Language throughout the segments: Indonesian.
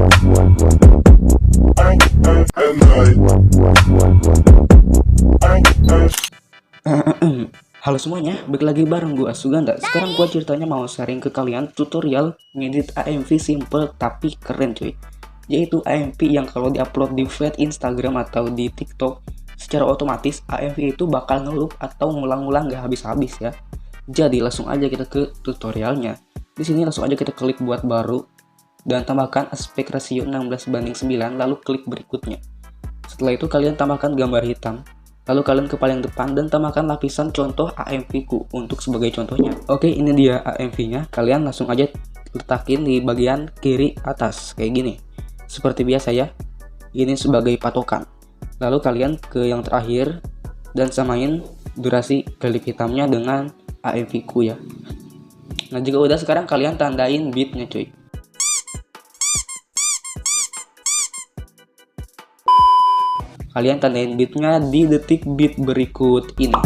Halo semuanya, balik lagi bareng gua Suganda. Sekarang gua ceritanya mau sharing ke kalian tutorial ngedit AMV simple tapi keren cuy. Yaitu AMV yang kalau diupload di feed Instagram atau di TikTok, secara otomatis AMV itu bakal ngeloop atau ngulang-ngulang gak habis-habis ya. Jadi langsung aja kita ke tutorialnya. Di sini langsung aja kita klik buat baru dan tambahkan aspek rasio 16:9, lalu klik berikutnya. Setelah itu kalian tambahkan gambar hitam. Lalu kalian ke paling depan dan tambahkan lapisan contoh AMV ku untuk sebagai contohnya. Oke, ini dia AMV-nya. Kalian langsung aja letakin di bagian kiri atas kayak gini. Seperti biasa ya. Ini sebagai patokan. Lalu kalian ke yang terakhir dan samain durasi klip hitamnya dengan AMV ku ya. Nah, jika udah sekarang kalian tandain beatnya cuy. Kalian tandain beatnya di detik beat berikut ini.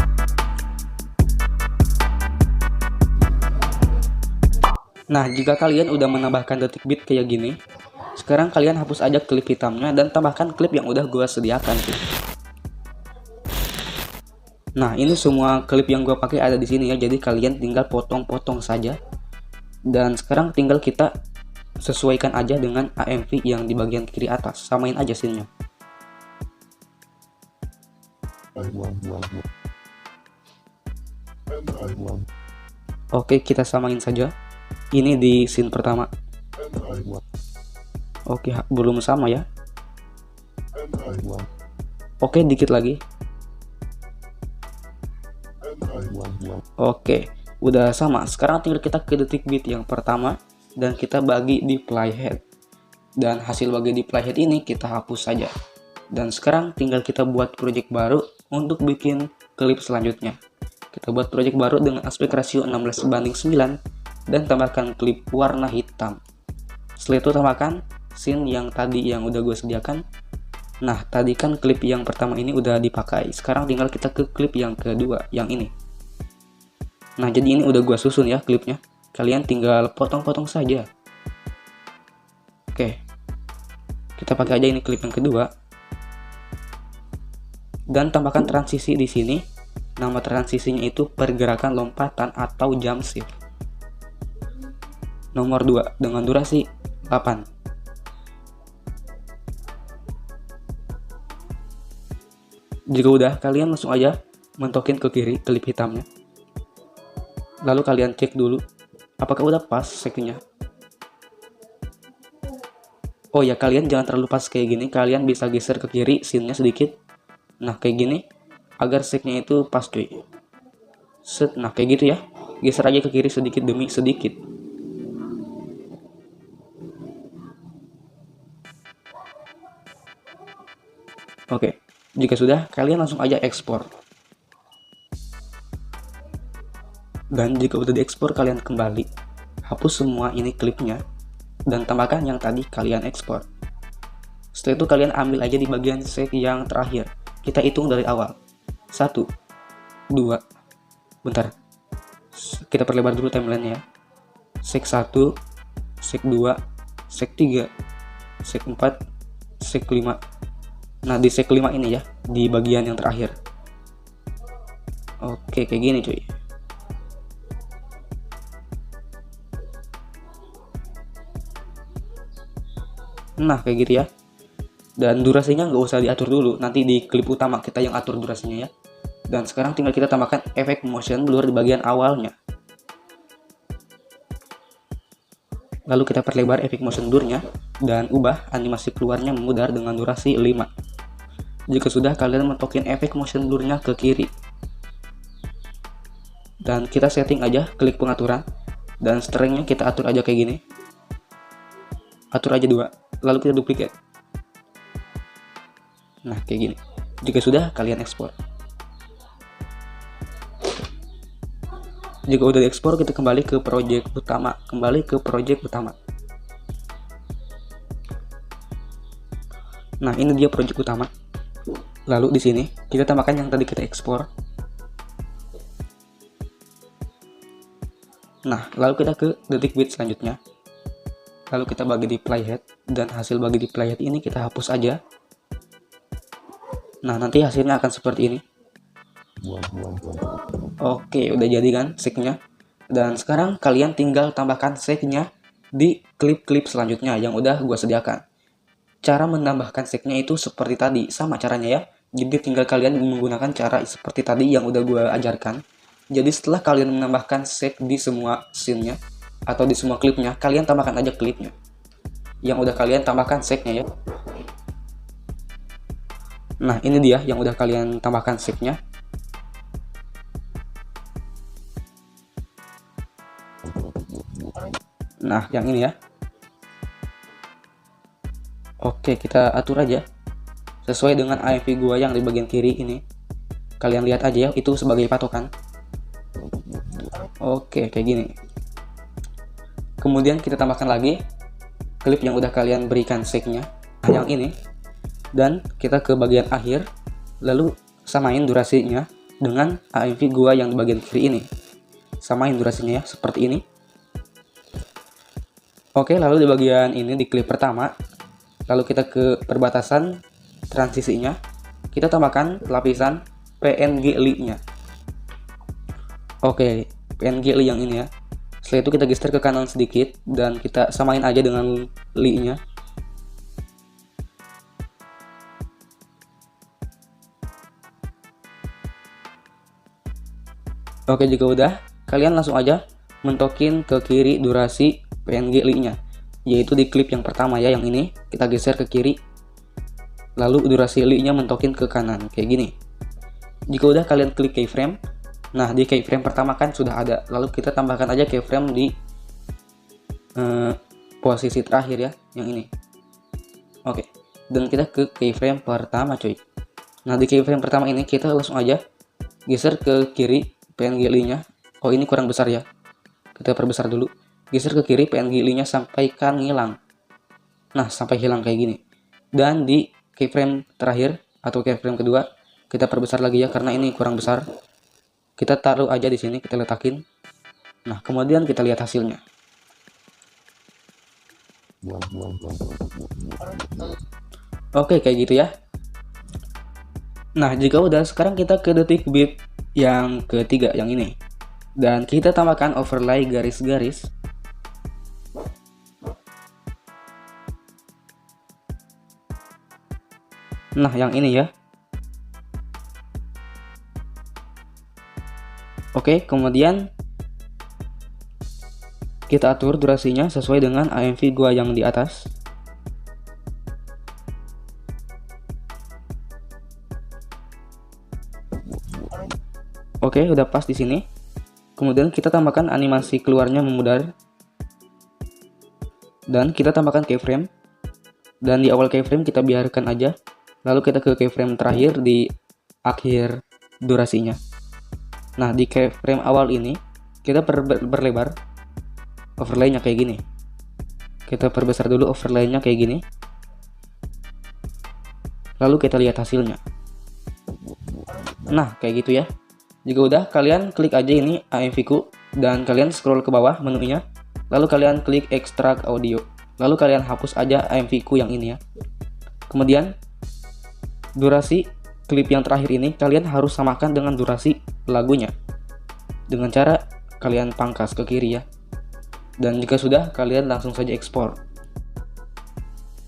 Nah, jika kalian udah menambahkan detik beat kayak gini, sekarang kalian hapus aja klip hitamnya dan tambahkan klip yang udah gua sediakan tuh. Nah, ini semua klip yang gua pakai ada di sini ya, jadi kalian tinggal potong-potong saja. Dan sekarang tinggal kita sesuaikan aja dengan AMV yang di bagian kiri atas, samain aja scene-nya. Oke, kita samain saja. Ini di scene pertama. Oke, belum sama ya. Oke, dikit lagi. Oke, udah sama. Sekarang tinggal kita ke detik beat yang pertama dan kita bagi di playhead. Dan hasil bagi di playhead ini kita hapus saja. Dan sekarang tinggal kita buat project baru untuk bikin klip selanjutnya. Kita buat project baru dengan aspek rasio 16:9 dan tambahkan klip warna hitam. Setelah itu tambahkan scene yang tadi yang udah gue sediakan. Nah, tadi kan klip yang pertama ini udah dipakai. Sekarang tinggal kita ke klip yang kedua, yang ini. Nah, jadi ini udah gue susun ya klipnya. Kalian tinggal potong-potong saja. Oke. Kita pakai aja ini klip yang kedua. Dan tambahkan transisi di sini. Nama transisinya itu pergerakan lompatan atau jump shift. Nomor 2 dengan durasi 8. Jika udah, kalian langsung aja mentokin ke kiri klip hitamnya. Lalu kalian cek dulu apakah udah pas shake-nya. Oh ya, kalian jangan terlalu pas kayak gini. Kalian bisa geser ke kiri scene-nya sedikit. Nah, kayak gini agar shake-nya itu pas cuy. Set, nah kayak gitu ya. Geser aja ke kiri sedikit demi sedikit. Oke, jika sudah, kalian langsung aja ekspor. Dan jika udah diekspor, kalian kembali hapus semua ini klipnya dan tambahkan yang tadi kalian ekspor. Setelah itu kalian ambil aja di bagian shake yang terakhir. Kita hitung dari awal. 1, 2, bentar. Kita perlebar dulu timeline-nya ya. Shake 1, shake 2, shake 3, shake 4, shake 5. Nah, di shake 5 ini ya, di bagian yang terakhir. Oke, kayak gini cuy. Nah, kayak gitu ya. Dan durasinya nggak usah diatur dulu, nanti di klip utama kita yang atur durasinya ya. Dan sekarang tinggal kita tambahkan efek motion blur di bagian awalnya. Lalu kita perlebar efek motion blurnya dan ubah animasi keluarnya memudar dengan durasi 5. Jika sudah, kalian mentokin efek motion blurnya ke kiri. Dan kita setting aja klik pengaturan dan strength-nya kita atur aja kayak gini. Atur aja 2. Lalu kita duplicate. Nah, kayak gini. Jika sudah, kalian ekspor. Jika udah diekspor, kita kembali ke project utama. Nah, ini dia project utama. Lalu di sini kita tambahkan yang tadi kita ekspor. Nah, lalu kita ke detik beat selanjutnya. lalu kita bagi di playhead, dan hasil bagi di playhead ini kita hapus aja. Nah, nanti hasilnya akan seperti ini. Oke, udah jadi kan shake-nya. Dan sekarang kalian tinggal tambahkan shake-nya di klip-klip selanjutnya yang udah gue sediakan. Cara menambahkan shake-nya itu seperti tadi, sama caranya ya. Jadi tinggal kalian menggunakan cara seperti tadi yang udah gue ajarkan. Jadi setelah kalian menambahkan shake di semua scene-nya atau di semua klipnya, kalian tambahkan aja klipnya yang udah kalian tambahkan shake-nya ya. Nah, ini dia yang udah kalian tambahkan shake-nya. Nah, yang ini ya. Oke, kita atur aja sesuai dengan AMV gua yang di bagian kiri ini. Kalian lihat aja ya, itu sebagai patokan. Oke, kayak gini. Kemudian kita tambahkan lagi klip yang udah kalian berikan shake-nya, yang ini. Dan kita ke bagian akhir, lalu samain durasinya dengan AMV gua yang di bagian kiri ini. Samain durasinya ya, seperti ini. Oke, lalu di bagian ini di klip pertama, lalu kita ke perbatasan transisinya, kita tambahkan lapisan PNG Li-nya. Oke, PNG Li yang ini ya. Setelah itu kita geser ke kanan sedikit dan kita samain aja dengan Li-nya. Oke, jika udah, kalian langsung aja mentokin ke kiri durasi PNG Li-nya, yaitu di klip yang pertama ya, yang ini kita geser ke kiri, lalu durasi Li-nya mentokin ke kanan kayak gini. Jika udah, kalian klik keyframe. Nah, di keyframe pertama kan sudah ada, lalu kita tambahkan aja keyframe di posisi terakhir ya, yang ini. Oke, dan kita ke keyframe pertama cuy. Nah, di keyframe pertama ini kita langsung aja geser ke kiri PNG Li-nya. Oh, ini kurang besar ya, kita perbesar dulu. Geser ke kiri PNG Li-nya sampai kan hilang. Nah, sampai hilang kayak gini. Dan di keyframe terakhir atau keyframe kedua kita perbesar lagi ya, karena ini kurang besar. Kita taruh aja di sini, kita letakin. Nah, kemudian kita lihat hasilnya. Oke, kayak gitu ya. Nah, jika udah, sekarang kita ke detik beat yang ketiga, yang ini. Dan kita tambahkan overlay garis-garis. Nah, yang ini ya. Oke, kemudian kita atur durasinya sesuai dengan AMV gua yang di atas. Oke, udah pas di sini. Kemudian kita tambahkan animasi keluarnya memudar. Dan kita tambahkan keyframe. Dan di awal keyframe kita biarkan aja. Lalu kita ke keyframe terakhir di akhir durasinya. Nah, di keyframe awal ini kita berlebar overlay-nya kayak gini. Kita perbesar dulu overlay-nya kayak gini. Lalu kita lihat hasilnya. Nah, kayak gitu ya. Jika udah, kalian klik aja ini AMV ku dan kalian scroll ke bawah menunya. Lalu kalian klik extract audio. Lalu kalian hapus aja AMV ku yang ini ya. Kemudian durasi klip yang terakhir ini kalian harus samakan dengan durasi lagunya dengan cara kalian pangkas ke kiri ya. Dan jika sudah, kalian langsung saja ekspor.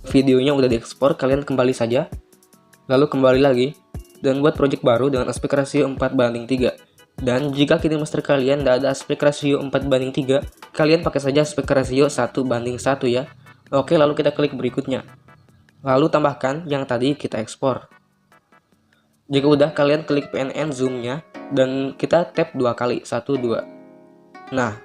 Videonya udah diekspor, kalian kembali saja, lalu kembali lagi dan buat project baru dengan aspek rasio 4:3. Dan jika KineMaster kalian tidak ada aspek rasio 4:3, kalian pakai saja aspek rasio 1:1 ya. Oke, lalu kita klik berikutnya, lalu tambahkan yang tadi kita ekspor. Jika udah, kalian klik PNN zoom-nya dan kita tap 2 kali, 1, 2. Nah,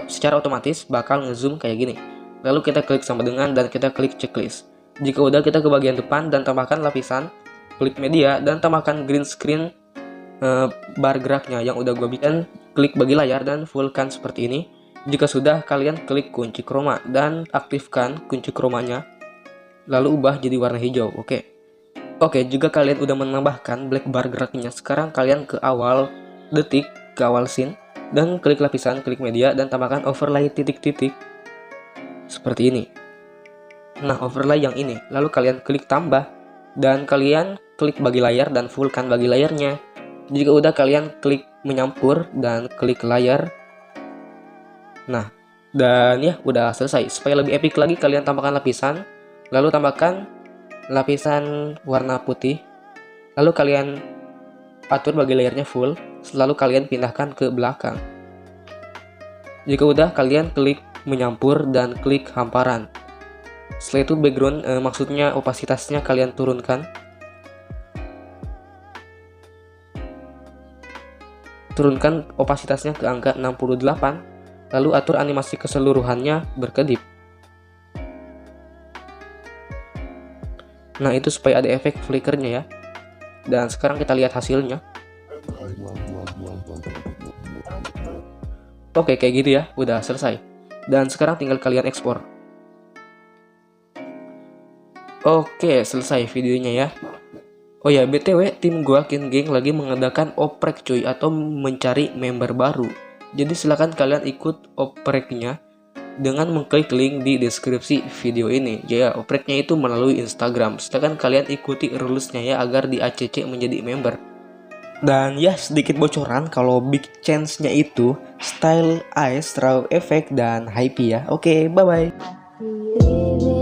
secara otomatis bakal ngezoom kayak gini. Lalu kita klik sama dengan dan kita klik checklist. Jika udah, kita ke bagian depan dan tambahkan lapisan, klik media dan tambahkan green screen bar geraknya yang udah gue bikin. Klik bagi layar dan fullkan seperti ini. Jika sudah, kalian klik kunci chroma dan aktifkan kunci chromanya. Lalu ubah jadi warna hijau. Oke, jika kalian udah menambahkan black bar geraknya, sekarang kalian ke awal detik, ke awal scene, dan klik lapisan, klik media, dan tambahkan overlay titik-titik seperti ini. Nah, overlay yang ini, lalu kalian klik tambah, dan kalian klik bagi layar dan fullkan bagi layarnya. Jika udah, kalian klik menyampur dan klik layar. Nah, dan ya udah selesai. Supaya lebih epic lagi, kalian tambahkan lapisan, lalu tambahkan lapisan warna putih, lalu kalian atur bagi layarnya full, lalu kalian pindahkan ke belakang. Jika udah, kalian klik menyampur dan klik hamparan. Setelah itu background, maksudnya opasitasnya kalian turunkan. Turunkan opasitasnya ke angka 68, lalu atur animasi keseluruhannya berkedip. Nah, itu supaya ada efek flickernya ya. Dan sekarang kita lihat hasilnya. Oke, kayak gitu ya, udah selesai. Dan sekarang tinggal kalian ekspor. Oke, selesai videonya ya. Oh ya, BTW, tim gua Kin Gang lagi mengadakan oprek cuy, atau mencari member baru. Jadi silakan kalian ikut opreknya dengan mengklik link di deskripsi video ini. Ya, opreknya itu melalui Instagram. Silakan kalian ikuti rulesnya ya, agar di ACC menjadi member. Dan ya, sedikit bocoran kalau big chance-nya itu Style Ice, Raw Effect, dan Hype ya. Oke, bye-bye.